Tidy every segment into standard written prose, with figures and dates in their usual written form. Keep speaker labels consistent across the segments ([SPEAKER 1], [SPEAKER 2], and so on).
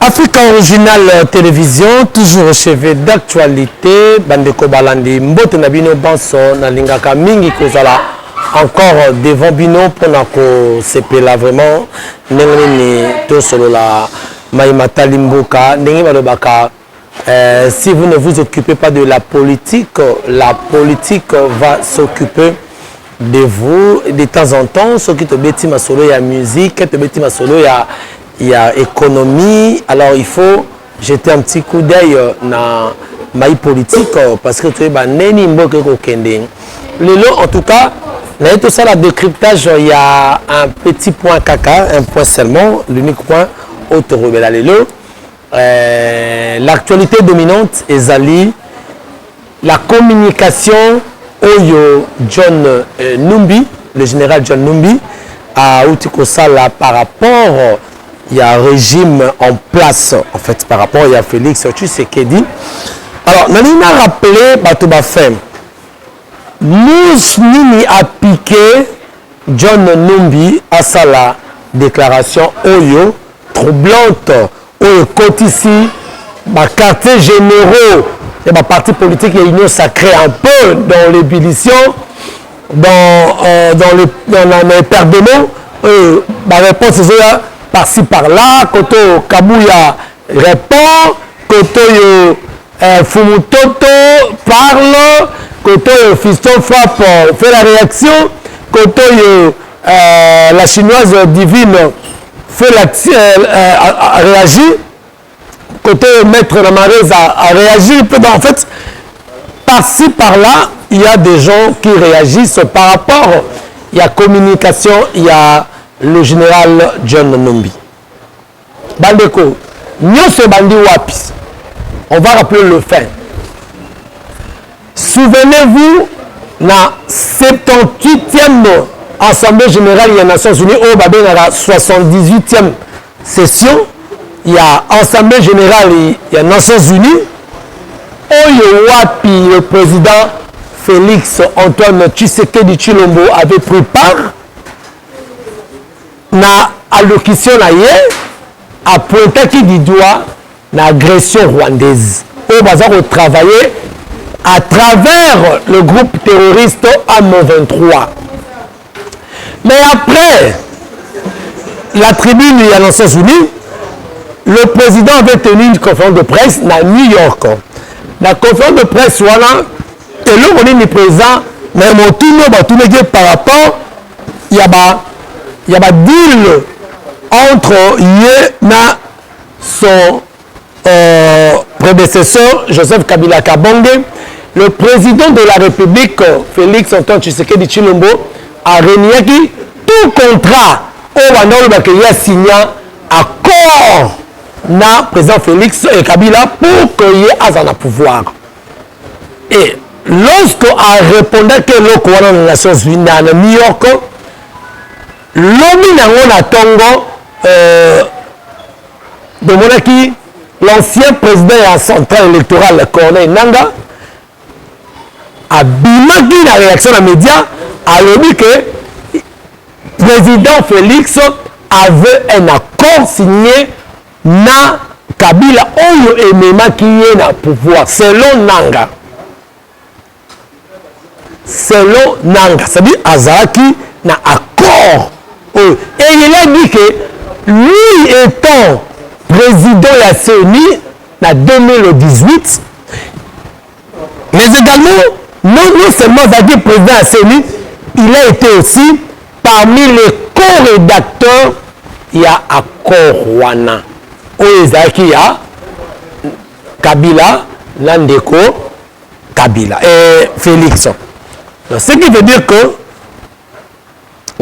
[SPEAKER 1] Africa Original Télévision, toujours au chevet d'actualité. Bandeko Balandi, Mbote Nabino Banso, Nalingaka Mingi Kozala, encore devant Bino pour Nako Sepela vraiment. Nengeni to solo la Maïmata Limboka, Nengi Balobaka. Si vous ne vous occupez pas de la politique va s'occuper de vous de temps en temps. Ce qui te bêtit ma solo, il y a musique, te bêtit ma solo, il y a économie. Alors il faut jeter un petit coup d'œil dans ma politique parce que tu es neni mboke kokende. Lelo en tout cas, dans tout ça la décryptage, il y a un petit point caca, un point seulement, l'unique point autorebella lelo. L'actualité dominante est Zali, la communication Oyo John Numbi, le général John Numbi, à Outikosala par rapport, il y a un régime en place, en fait, par rapport, il y a Félix Tshisekedi. Alors, Nanina a rappelé Batouba Fem, Nini a piqué John Numbi à sa déclaration Oyo, troublante. Côté ici, ma quartier généraux et ma parti politique et union sacrée un peu dans l'ébullition, dans les perdements, ma réponse est par-ci par-là, côté Kabouya répond, côté Fumutoto parle, côté Fiston frappe fait la réaction, côté la chinoise divine fait réagir, côté maître Namarez a réagi, en fait, par-ci par-là, il y a des gens qui réagissent par rapport, il y a communication, il y a le général John Numbi. Bandeko, Nyoso Bandi Wapis, on va rappeler le fait. Souvenez-vous, la 78e Assemblée générale des Nations Unies, au Babé, dans la 78e session, il y a Assemblée générale des Nations Unies, où Wapi, le président Félix Antoine Tshisekedi Tshilombo avait pris part na allocution à pointer qui du doigt l'agression rwandaise. Où Bazar travailler à travers le groupe terroriste AM23. Mais après la tribune des Nations Unies, le président avait tenu une conférence de presse à New York. La conférence de presse, voilà, et là, on est le président, mais mon tour, par rapport, il y a un deal entre Yéna, son prédécesseur, Joseph Kabila Kabonge, le président de la République, Félix Antoine Tshisekedi Tshilombo, a renié tout contrat au a signé accord na président Félix Kabila pour qu'il y ait un pouvoir. Et lorsqu'on a répondu que le courant des Nations Unies à New York, l'homme n'a tongo de Monaki, l'ancien président de la centrale électorale Corneille Nanga, a bimaki la réaction des médias, a dit que le président Félix avait un accord signé na Kabila Oyo et Mema qui est na pouvoir selon Nanga. Selon Nanga, c'est-à-dire Azaki na accord. Et il a dit que lui étant président de la CENI en 2018, mais également non seulement Azaki président de la CENI, il a été aussi parmi les co-rédacteurs, il y a accord Wana. Oezaki ya Kabila, Landeko, Kabila et Félix. Donc, ce qui veut dire que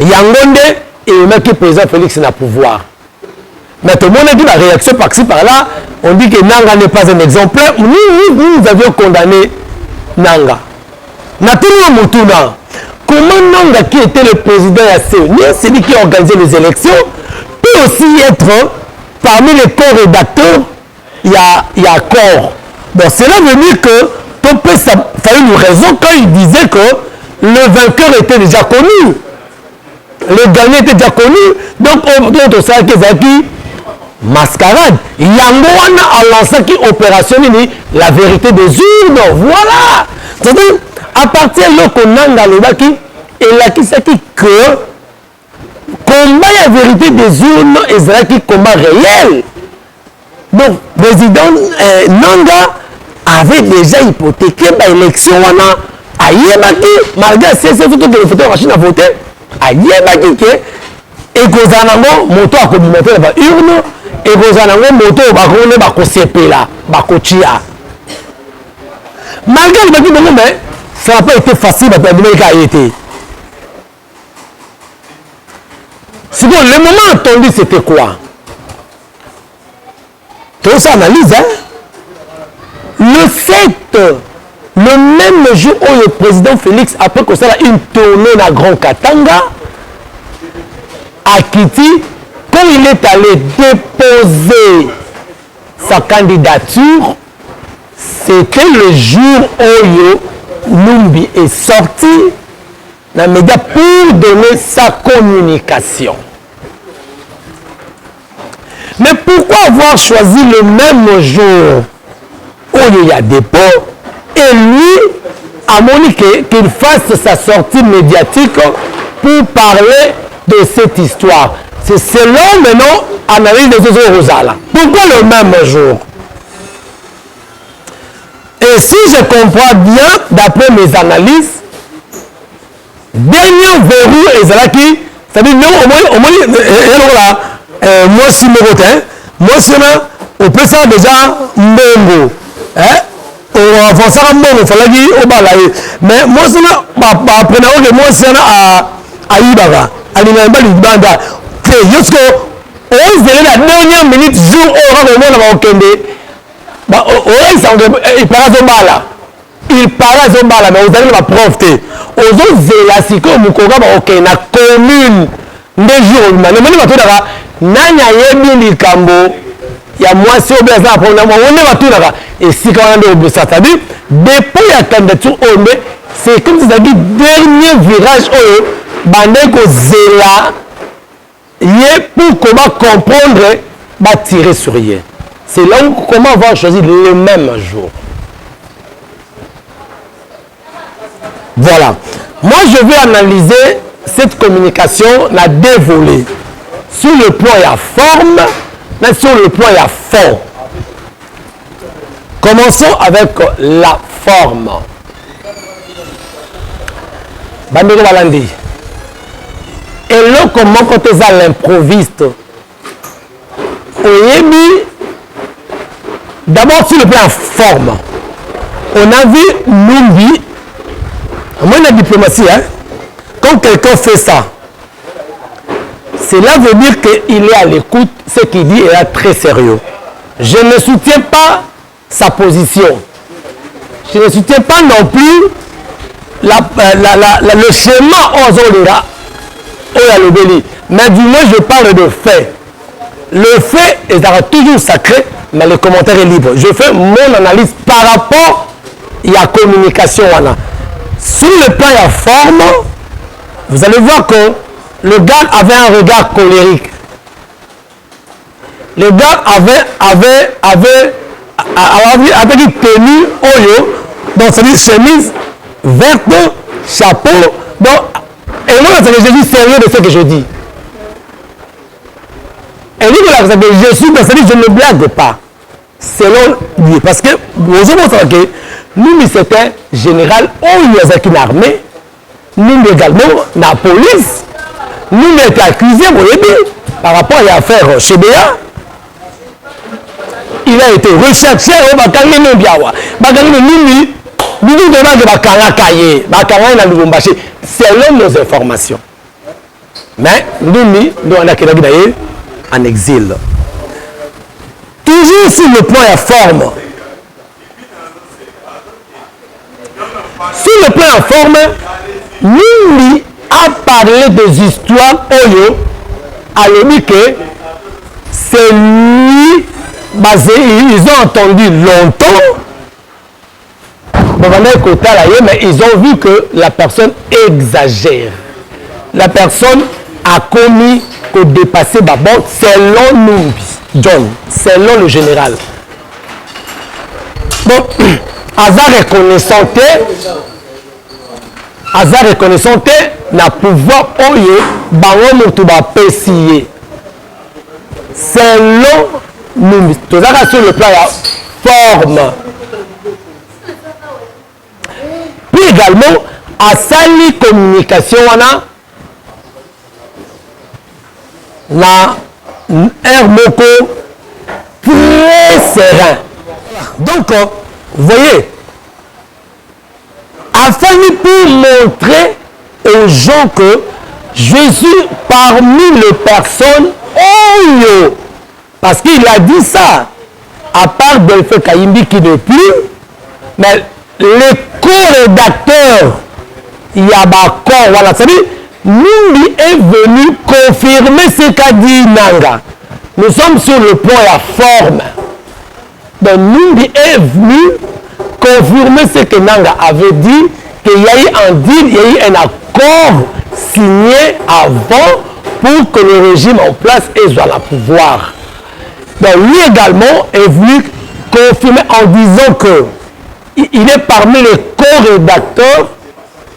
[SPEAKER 1] Yangonde et le président Félix n'a pouvoir. Mais tout le monde a dit la réaction par-ci par-là. On dit que Nanga n'est pas un exemplaire. Nous avions condamné Nanga. Comment Nanga, qui était le président de la CENI, c'est lui qui a organisé les élections, peut aussi être parmi les co-rédacteurs, il y a accord. Donc cela veut dire que ça fallait une raison quand il disait que le vainqueur était déjà connu. Le gagnant était déjà connu. Donc on sait que Zaki mascarade. Yango wana a lancé qui opération la vérité des urnes. Voilà. C'est-à-dire, à partir de l'Okonanga Lobaki, et là qui sait que combat la vérité des urnes et c'est qui combat réel. Donc, le président Nanga avait déjà hypothéqué l'élection à Yémaki, malgré c'est surtout que les photos machine à voter, à Yémaki que et Gozanango, moto à communauté la urne, et Gozanango, moto à Kosepela, Bakochia. Malgré le bâti de nous, ça n'a pas été facile à l'Amérique a été. C'est bon, le moment attendu, c'était quoi? Tout ça analyse, hein? Le 7, le même jour où le président Félix, après que ça a une tournée dans Grand Katanga, à Kiti, quand il est allé déposer sa candidature, c'était le jour où Numbi est sorti dans les médias pour donner sa communication. Mais pourquoi avoir choisi le même jour où il y a dépôt et lui a moniqué qu'il fasse sa sortie médiatique pour parler de cette histoire? C'est selon maintenant analyse de Zozo Rosala. Pourquoi le même jour? Et si je comprends bien, d'après mes analyses, dernier verrou est là qui, c'est-à-dire, au moins, moi, si je moi, si on peut ça déjà, mbongo. On avance à mbongo, il fallait qu'il y ait mais moi, si après, moi, si à Ibaga, à l'Ibanda, jusqu'au 11 de la dernière minute, jour où on va au Kende, il paraît Zombala, mais vous allez la profiter. Aux autres, c'est la Mukoga, na commune des jours, mais le Nanya Yebi Likambo, il y a moi si on a un problème, on est battu là. Et si quand on est au c'est-à-dire, depuis la candidature, c'est comme si c'est le dernier virage où Bandeko Zela, pour comment comprendre, va tirer sur rien. C'est là où comment on va choisir le même jour. Voilà. Moi, je vais analyser cette communication, la dévolée. Sur le plan, il y a forme, mais sur le plan, il y a fond. Commençons avec la forme. Bandeko Balandi. Et là, comment quand tu as l'improviste, d'abord sur le plan forme, on a vu Numbi, moi la diplomatie, hein, quand quelqu'un fait ça, cela veut dire qu'il est à l'écoute, ce qu'il dit est très sérieux. Je ne soutiens pas sa position. Je ne soutiens pas non plus le schéma Ozolera, mais du moins je parle de fait. Le fait est toujours sacré, mais le commentaire est libre. Je fais mon analyse par rapport à la communication. Sur le plan de la forme, vous allez voir que le gars avait un regard colérique. Le gars avait une tenue Oyo, dans sa chemise verte, chapeau. Donc, et moi, je suis sérieux de ce que je dis. Et lui, je suis dans sa vie, je ne blague pas. Selon lui. Parce que, nous c'était un général, il y a une armée, nous également, la police, nous étions accusés, par rapport à l'affaire chez Béa. Il a été recherché au Bakangé Biawa. Bakangé Nimi, nous demandons de Bakanga Kaye, Bakanga na Lubumbashi, selon nos informations. Mais Nimi, nous on a qu'il en exil. Toujours sur le plan de la forme. Sur le plan de la forme, Nimi a parlé des histoires Oyo, à l'unique, c'est lui. Ils ont entendu longtemps, mais ils ont vu que la personne exagère. La personne a commis que dépasser Babon selon nous. John, selon le général. Donc, Hazard reconnaissant na pouvoir oyo bango mutu ba pesiye. Selon nous, tout ça sur le plan de forme. Puis également, à sali communication, na air moko très serein. Donc, vous voyez, afin pour montrer aux gens que Jésus, parmi les personnes, parce qu'il a dit ça, à part Delphin Kayimbi qui n'est plus, mais les co-rédacteurs, il y a d'accord, voilà, c'est-à-dire, Numbi est venu confirmer ce qu'a dit Nanga. Nous sommes sur le point de la forme. Donc Numbi est venu confirmer ce que Nanga avait dit, qu'il y a eu un deal, il y a eu un accord signé avant pour que le régime en place ait le pouvoir. Donc lui également est venu confirmer en disant que il est parmi les co-rédacteurs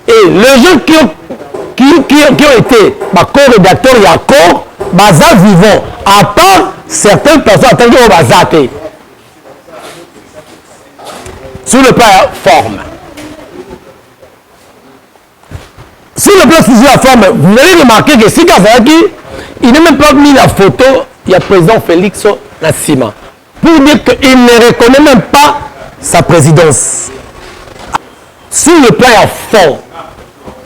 [SPEAKER 1] et les gens qui ont été co-rédacteurs et accords, baza vivant, à part certaines personnes attendent au bazaté. Sur le plan forme. Sur le plan de la forme, vous allez remarquer que si Kazaki, il n'a même pas mis la photo, il y a président Félix Nassima. Pour dire qu'il ne reconnaît même pas sa présidence. Sur le plan fond,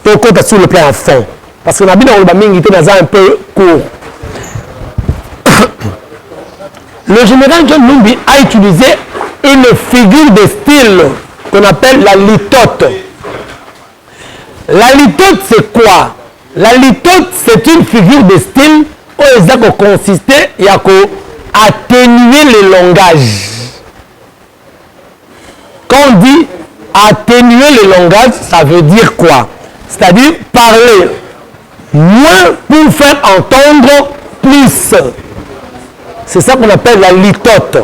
[SPEAKER 1] on compte sur le plan fond. Parce qu'on a bien dans un peu court. Le général John Numbi a utilisé une figure de style qu'on appelle la litote. La litote, c'est quoi? La litote, c'est une figure de style où elle consistait à atténuer le langage. Quand on dit atténuer le langage, ça veut dire quoi? C'est-à-dire parler moins pour faire entendre plus. C'est ça qu'on appelle la litote.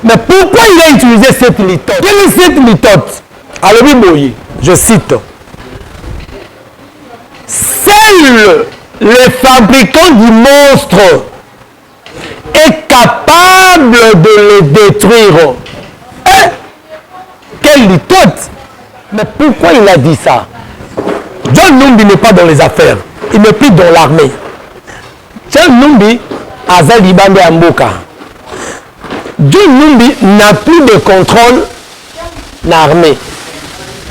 [SPEAKER 1] Mais pourquoi il a utilisé cette litote? Quelle est cette litote? Alors, je cite. Seul le fabricant du monstre est capable de le détruire. Hein? Quelle litote! Mais pourquoi il a dit ça? John Numbi n'est pas dans les affaires. Il n'est plus dans l'armée. John Numbi a Zalibande Amboka. John Numbi n'a plus de contrôle dans l'armée.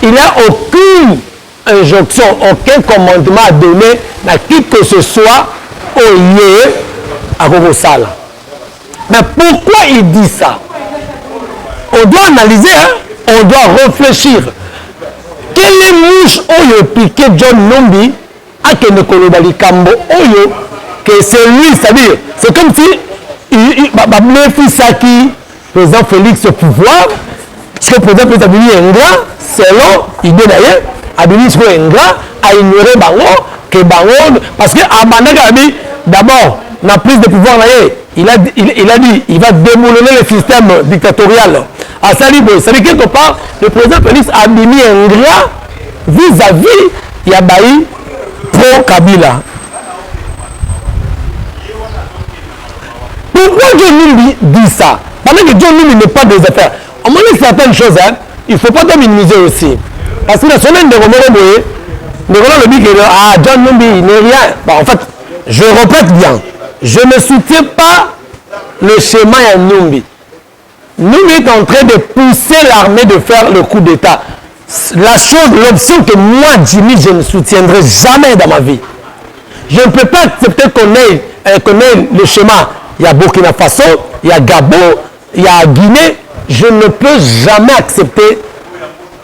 [SPEAKER 1] Il n'a aucune injonction, aucun commandement à donner à qui que ce soit au lieu à Gogosala. Mais pourquoi il dit ça? On doit analyser, hein? On doit réfléchir. Quelle est mouche oyo piqué John Numbi à Kenekolobali Kambo oyo que c'est lui, c'est-à-dire, c'est comme si il Saki, président Félix au pouvoir, parce que le président Félix a dit ingrat, selon l'idée d'ailleurs, a dit ingrat, a ignoré Bango, que Bango, parce que Abanaga a dit, d'abord, la prise de pouvoir, il a dit, il va démoulonner le système dictatorial. À Salibo, c'est-à-dire quelque part, le président Félix a dit ingrat vis-à-vis Yabaï pro-Kabila. Pourquoi John Numbi dit ça? Pendant que John Numbi n'est pas des affaires. On m'a dit certaines choses, hein, il ne faut pas minimiser aussi. Parce que la semaine de Romero Boye, le dit que John Numbi n'est rien. Bon, en fait, je répète bien, je ne soutiens pas le schéma à Numbi. Numbi est en train de pousser l'armée de faire le coup d'État. La chose, l'option que moi, Jimmy, je ne soutiendrai jamais dans ma vie. Je ne peux pas accepter qu'on ait le schéma. Il y a Burkina Faso, il y a Gabon, il y a Guinée. Je ne peux jamais accepter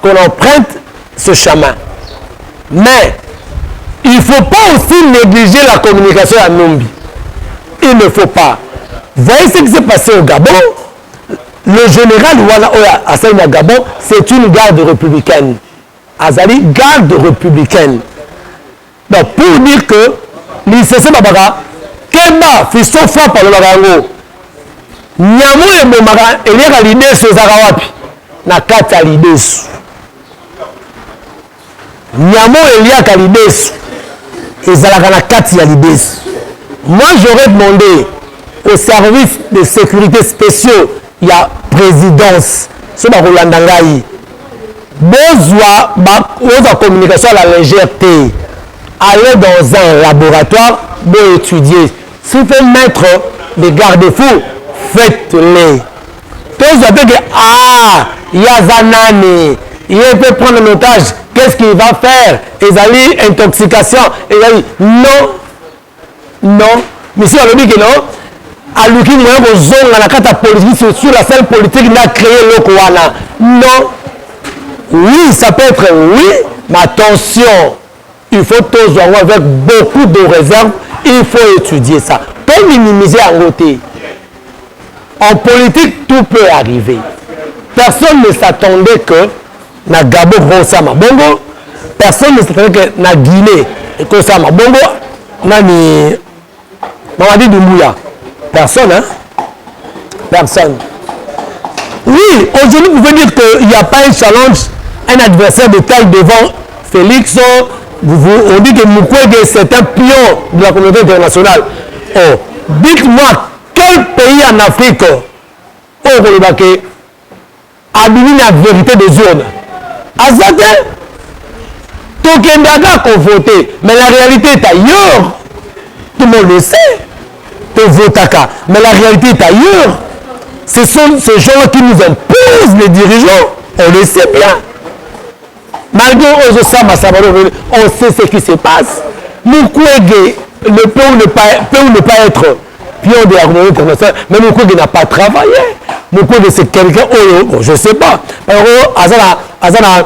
[SPEAKER 1] qu'on emprunte ce chemin. Mais il ne faut pas aussi négliger la communication à Numbi. Il ne faut pas. Vous voyez ce qui s'est passé au Gabon? Le général Assaïna Gabon, c'est une garde républicaine. Azali, garde républicaine. Donc pour dire que l'ICC Babara, Kemba, Fiston Fa par le Barango, Nyamo et Momara, il y a l'idée sur Zarawapi. Na kata l'idée. Nyamo et il y a l'idée. Et Zalakana kata l'idée. Moi, j'aurais demandé au service de sécurité spéciaux, il y a présidence, c'est ma Rolandangaï. Besoin de communication à la légèreté. Aller dans un laboratoire pour étudier. Si vous faites mettre des garde-fous, faites-les. Tous vous avez dit, ah, il y a Zanani, il peut prendre un otage, qu'est-ce qu'il va faire? Ils allaient intoxication, ils allaient, non, non. Mais si on le dit que non, à l'outil moyen de zone, la carte politique, sur la scène politique, il a créé le Kouana. Non. Oui, ça peut être oui, mais attention, il faut tous avoir avec beaucoup de réserve, il faut étudier ça. Pour minimiser en côté. En politique, tout peut arriver. Personne ne s'attendait que na Gabo Rosama Bongo, personne ne s'attendait que na Guinée Kosama Bongo, nani Mamadi Doumbouya. Personne, hein? Personne. Oui, aujourd'hui, vous pouvez dire qu'il n'y a pas un challenge, un adversaire de taille devant Félix. On dit que Mukwege, c'est un pion de la communauté internationale. Oh, dites-moi, quel pays en Afrique a donné la vérité des zones? Azate, Tokendaga qu'on voté, mais la réalité est ailleurs. Tout le monde le sait. Votaka. Mais la réalité est ailleurs. Ce sont ces gens qui nous imposent les dirigeants. On le sait bien. Malgré on sait ce qui se passe. Mukwege ne peut ou ne pas être pion de la communauté internationale. Mais Mukwege n'a pas travaillé. Mukwege c'est quelqu'un, je ne sais pas. Azana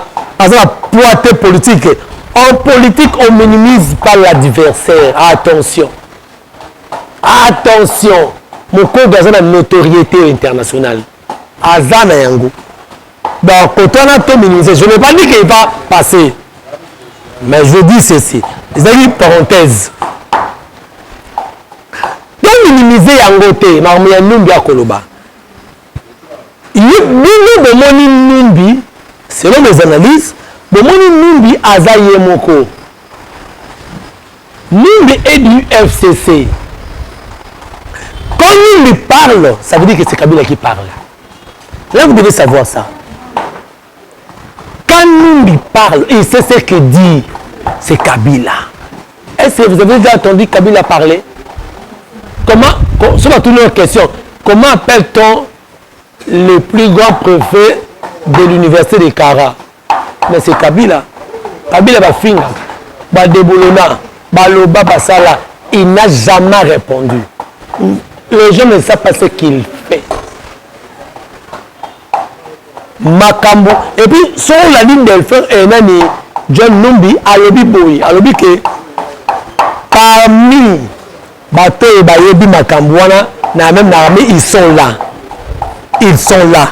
[SPEAKER 1] poité politique. En politique, on ne minimise pas l'adversaire. Attention. Attention, Mukwege a une notoriété internationale. Azana Yango. Donc, quand on a tout minimisé, je n'ai pas dit qu'il va passer. Mais je dis ceci. Vous avez une parenthèse. Donc, minimiser Yangote, Marmia Numbi à Koloba. Numbi, selon mes analyses, Numbi Azaye Moko. Numbi est du FCC. Quand il lui parle, ça veut dire que c'est Kabila qui parle. Là, vous devez savoir ça. Quand il lui parle, il sait ce qu'il dit, c'est Kabila. Est-ce que vous avez déjà entendu Kabila parler? Comment, sur toute une question, comment appelle-t-on le plus grand préfet de l'université de Kara? Mais c'est Kabila. Kabila va finir. Va déboulonna, va loba, va sala. Il n'a jamais répondu. Les gens ne savent pas ce qu'il fait. Makambo. Et puis, sur la ligne d'Elfer, John Numbi, Alobi Boy, Alobi que parmi Bato et Bayebi Makambouana, même l'armée, ils sont là. Ils sont là.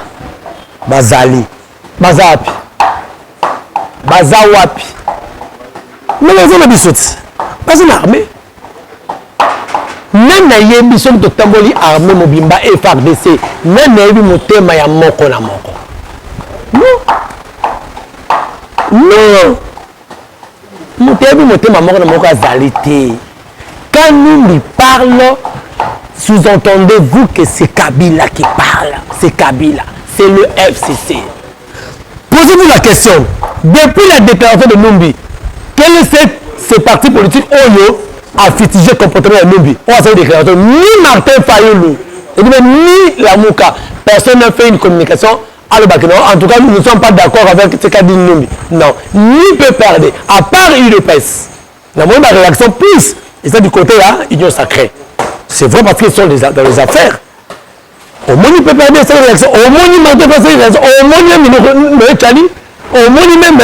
[SPEAKER 1] Bazali. Bazapi. Bazawapi. Mais les hommes sont pas une armée. Nana yebi som to tamboli armée mobimba FARDC nana yebi motema ya moko na moko. Non. Motema yebi motema moko na moko azalité. Quand nous lui parlons, sous-entendez-vous que c'est Kabila qui parle. C'est Kabila. C'est le FCC. Posez-vous la question. Depuis la déclaration de Numbi, quel est ce parti politique Oyo a fustigé le comportement de Numbi? On a fait une déclaration. Ni Martin Fayoulou, ni la Mouka. Personne n'a fait une communication. En tout cas, nous ne sommes pas d'accord avec ce qu'a dit Numbi. Non. Ni peut perdre. À part UDPS. La moindre réaction plus. Et ça du côté là, union sacrée. C'est vrai parce qu'ils sont dans les affaires. Au moins, il peut perdre cette réaction. Au moins, il Martin Fayoulou cette réaction. Au moins, au moins, même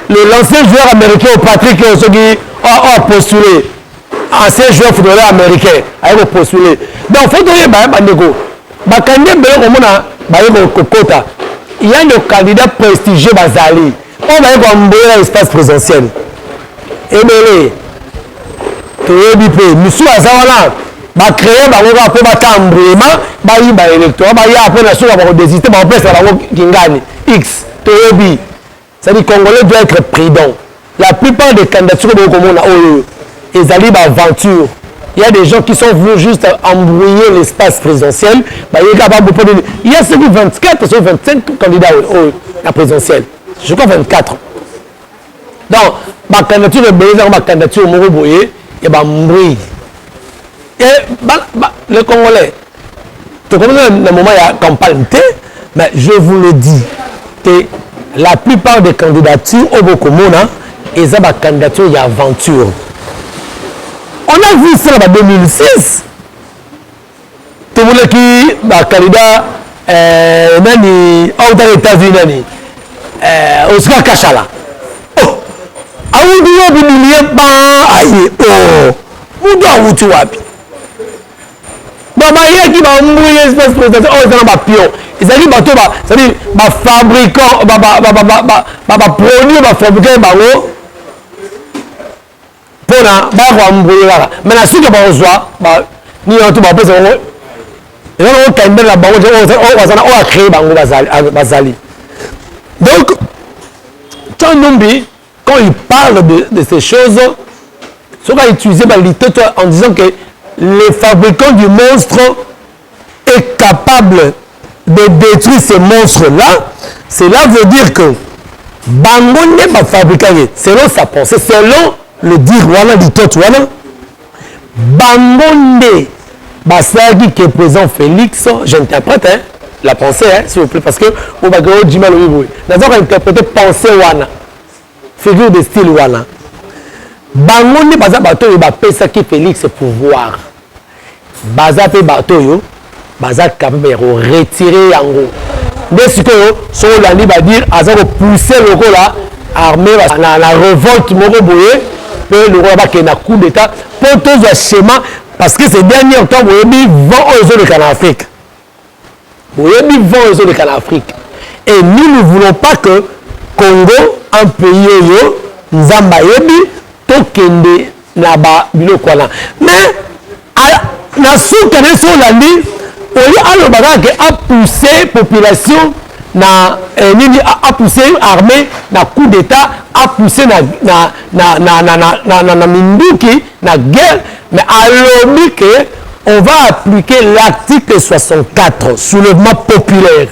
[SPEAKER 1] l'ancien joueur américain au Patrick a postulé. Ancien joueur footballeur américain a postulé. Donc, il faut donner il y a des candidats prestigieux Bazali. On va avoir un espace présidentiel. Et bien, tu es bipé. Monsieur Azawala, ba créer ba ngoka po ba tambrema ba yi ba électorat ba ya après na soka ba désister ba pesa ba kingani X toyobi. C'est-à-dire Congolais doit être prudent. La plupart des candidatures de Komona ils arrivent à aventure. Il y a des gens qui sont venus juste embrouiller l'espace présidentiel. Il y a ceux qui 24, ceux 25 candidats à la présidentielle. Je crois 24. Donc, ma candidature de Bézard, ma candidature au Moroboye, et bah bruit. Et les Congolais, tout comme dans le moment il y a campagne, mais je vous le dis, que la plupart des candidatures au Bokomona, ils ont ma candidature il y a aventure. On a vu ça en 2006. Tout le monde qui est candidat aux États-Unis, Oscar Kachala. Oh, a où vous n'oubliez pas, aïe, oh, où doit vous tuer? Baba hier qui va mourir l'espace présidentiel, oh, ils ont un pion. Ils arrivent à tout, c'est-à-dire, fabricant, produit, fabricant, pona ba mbuyela mais na sika ba ozwa ba ni on to ba pesa ngo et on kende la bango o wazana o a créé bango bazali. Donc Tchandombi quand il parle de ces choses ce qu'on a utilisé par l'ITOT en disant que les fabricants du monstre est capable de détruire ces monstres là, cela veut dire que bango n'est pas fabriqué selon sa pensée, selon le dire voilà du tot voilà bangonde basaki que président Félix j'interprète hein, la pensée hein, s'il vous plaît parce que on va gagner du mal au niveau nous avons interprété pensée wana figure de style wana bangonde baza bato yo bapesa ki Félix pouvoir baza pe bato yo baza capable de retirer yango nde sikoyo so landi ba dire aza ko pousser loko la armée la révolte moko boye le roi va qu'il y a un coup d'état pour tous les schémas parce que ces derniers temps vous avez 20 aux autres en Afrique vous avez 20 aux autres en Afrique et nous ne voulons pas que Congo un pays où Nzamba yebi tokende na ba biloko wana mais na souka na so landi oli alo bagaka a pousser population na nini a poussé armée na coup d'état a poussé na minduki na guerre mais alobi que on va appliquer l'article 64 soulèvement populaire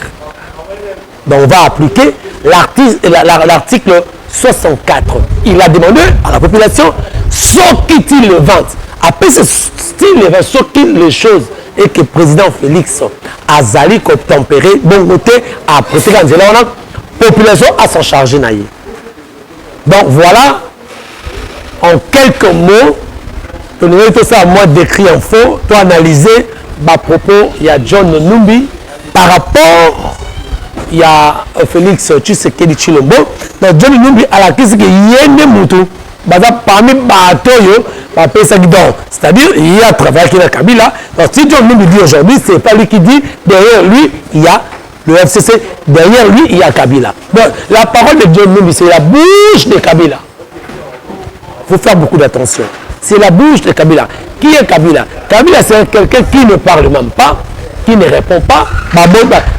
[SPEAKER 1] donc on va appliquer l'article 64 il a demandé à la population ce qu'il le vente après ce style ce qu'il les choses et que le président Félix Azali a tempéré bon côté à prêter la population à s'en charger naïe. Donc voilà en quelques mots tu nous tout ça à moi d'écrire en faux toi analyser ma propos il y a John Numbi par rapport il y a Félix Tshisekedi Tshilombo donc John Numbi à la question que yende mutu baza parmi batoyo c'est-à-dire il y a travail qui est Kabila donc si John Numbi dit aujourd'hui c'est pas lui qui dit derrière lui il y a le FCC derrière lui il y a Kabila donc la parole de John Numbi c'est la bouche de Kabila il faut faire beaucoup d'attention c'est la bouche de Kabila qui est Kabila Kabila c'est quelqu'un qui ne parle même pas qui ne répond pas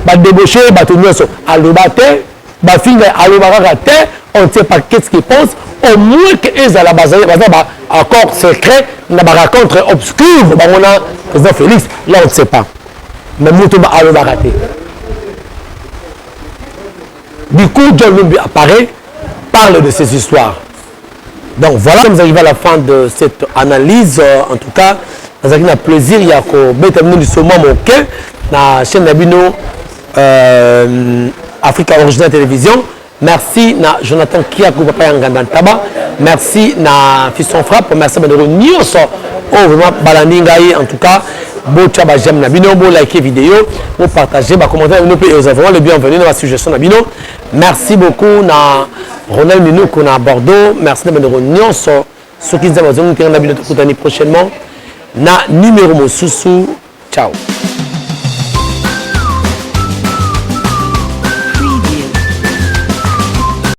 [SPEAKER 1] va débaucher alobate on ne sait pas qu'est-ce qu'il pense au moins qu'ils à la base accord secret na rencontre obscure on a président Félix là on ne sait pas mais Moutouma alobate du coup John Numbi apparaît parle de ces histoires donc voilà nous arrivons à la fin de cette analyse en tout cas nous avons un plaisir il y a que bétamine du saumon moqué na chaîne Nabino Africa Original Télévision. Merci na Jonathan Kiakou papa Yangandantaba. Merci na Fiston Frappe. Merci à Nioso. Oh vraiment balandingaï en tout cas. Beau tchaba j'aime Nabino. Beau liker vidéo. Beau partager. Beau commenter. Nous pouvons vraiment le bienvenue dans la suggestion Nabino. Merci beaucoup na Ronald Minou qu'on a à Bordeaux. Merci na Nioso. Ceux qui nous ont Nabino tout prochainement. Na numéro Mosusu. Ciao.